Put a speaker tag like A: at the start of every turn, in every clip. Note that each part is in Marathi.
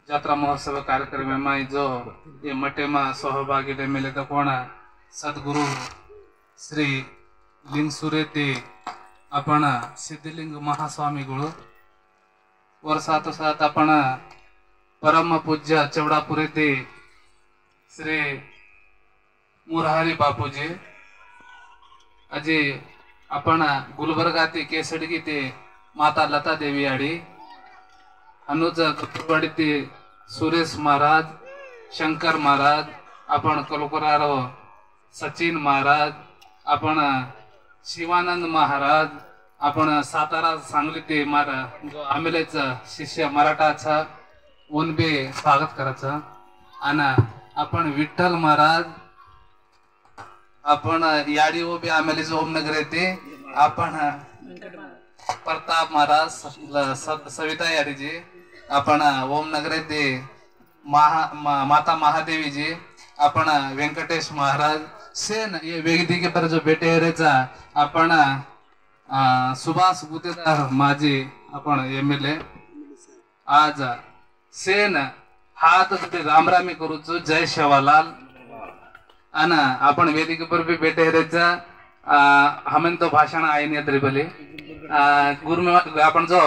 A: जात्रा महोत्सव कार्यक्रम में जो ये मटे में सहभागी मिले तो कोण सद्गुरु श्री लिंगसुरे ते आपण सिद्धलिंग महास्वामीगळु वर्षात सात आपण परम पूज्य चवडापुरे ते श्री मुरारी बापूजी अजे आपण गुलबर्गा ते केसडगी ते माता लता देवी आडी अनुज कुटवाडी ते सुरेश महाराज शंकर महाराज आपण कलकुरारो सचिन महाराज आपण शिवानंद महाराज आपण सातारा सांगली ते मारा जो आमेलेचा शिष्य मराठाचा उनबे स्वागत करायचं आणि आपण विठ्ठल महाराज आपण याडी उभे आमेले जो ओमनगर येते आपण प्रताप महाराज सविता याडी जी आपण ओमनगर येते माता महादेवी जी आपण व्यंकटेश महाराज सेन ये वेगदी के पर जो बेटे रेचा आपण सुभाष गुतेदार माझी आपण एमएलए आज सेन हात रामरामी करूचो जय शेवालाल आणि आपण वेदिके पर भी बेटे रेचा हमें तो भाषण आहे नाही तरी भले आपण जो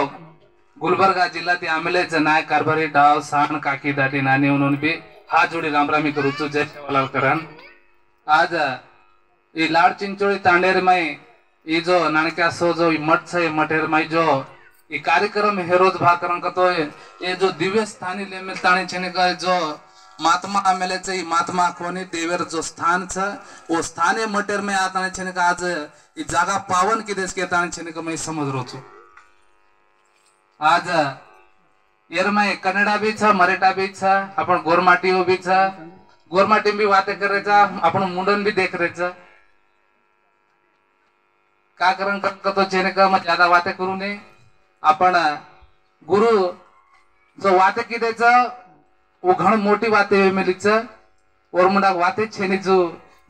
A: गुलबर्गा जिल्हा ते आमेलेच नायक कारभारी डाव साण काकी दाटी नानी म्हणून भी हात जोडी रामरामी करूचो जय शेवालाल करण आज ये लाड चिंचोळी तांडेर माई ये जो नाणक्या सो जो मठ छे मठेर माई जो ये कार्यक्रम हे रोज भाकरन कतो ये जो दिव्य स्थानी ले मिलताणी छने का जो महात्मा आमेले चे महात्मा कोणी देवर जो स्थान छ वो स्थाने मटेर में आताने छने का आज ये जागा पावन की देश के ताणे छने का मैं समझ रो छु आज येरमाई कन्नडा भी छ मराठा भी छ आपण गोरमाटीओ भी छ गोरमाटी भी वाते करायचा आपण मुंडन भी देख रेचा का करण कतो छने का मग ज्यादा वाते करू नये आपण गुरु जो वाते की देचा वो घण मोटी वाते मिलीच और मुंडा वाते छेनी जो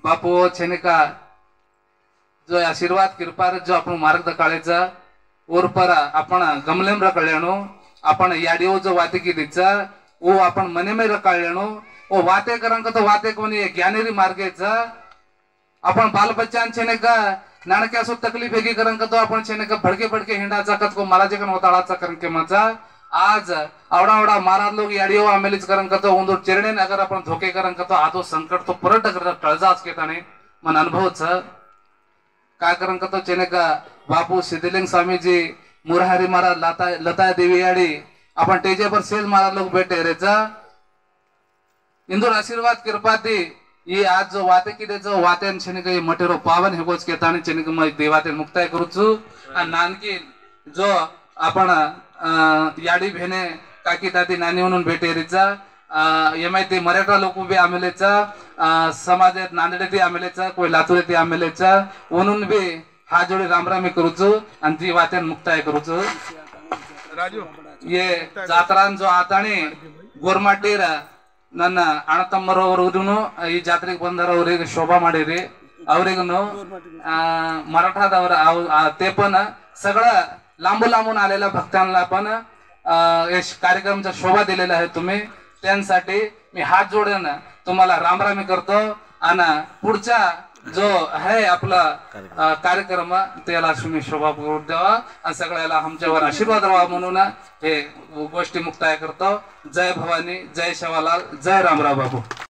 A: बापू छेने का जो आशीर्वाद कृपा जो आपण मार्ग दकाळेचा और पर आपण गमलेम रकळ्यानो आपण याडिओ जो वाते की देचा वो आपण मने में रकाळ्यानो वो वाते करन का तो वाते कोणी ज्ञानेरी मार्गेचा आपण बाल बच्चान छेने का नाणक्या सो तकलीफ हेगी करन का तो आपण छेने का भडके भडके हिंडाचा कत को महाराजे कन होताळाचा करन के मजा आज आवडा आवडा महाराज लोग याडिओ आमेलीच करन का तो उंदो चेरणे अगर आपण धोके करन का तो आदो संकट तो परत अगर टळजाच के ताने मन अनुभव छ का करन का तो छेने का बापू सिद्धलिंग स्वामी जी मुरारी महाराज लता देवी याडी आपण तेजे पर सेज महाराज लोग बैठे रेचा इंदुर आशीर्वाद कृपा दी ये आज जो वाते की दे जो वाते छने के मटेरो पावन हे गोच के ताने छने के मैं देवाते मुक्ताय करूचु आणि नानकी जो आपण याडी भेने काकी दादी नानी म्हणून भेटे रेचा एमआय ते मराठा लोक बी आमेलेचा समाजात नांदेड ते आमेलेचा कोई लातूर ते आमेलेचा म्हणून बी हा जोडी रामरामी करूचु आणि ती वाते मुक्ताय करूचु राजू ये जात्रान जो आताने गोरमाटीर ನನ್ನ ಅಣ್ಣ ತಮ್ಮರವರು ಈ ಜಾತ್ರೆಗೆ ಬಂದರವರಿಗೆ ಶೋಭಾ ಮಾಡಿರಿ ಅವರಿಗೂ मराठादवर ते पण सगळं लांबून लांबून आलेल्या भक्तांना पण कार्यक्रमचा शोभा दिलेला आहे तुम्ही त्यांसाठी मी हात जोडून तुम्हाला रामरामी करतो आणि पुढचा जो आहे आपला कार्यक्रम त्याला तुम्ही शोभा करून द्यावा आणि सगळ्याला आमच्यावर आशीर्वाद राहावा म्हणून हे गोष्टी मुक्ताय करतो जय भवानी जय शेवालाल जय रामराव बाबू।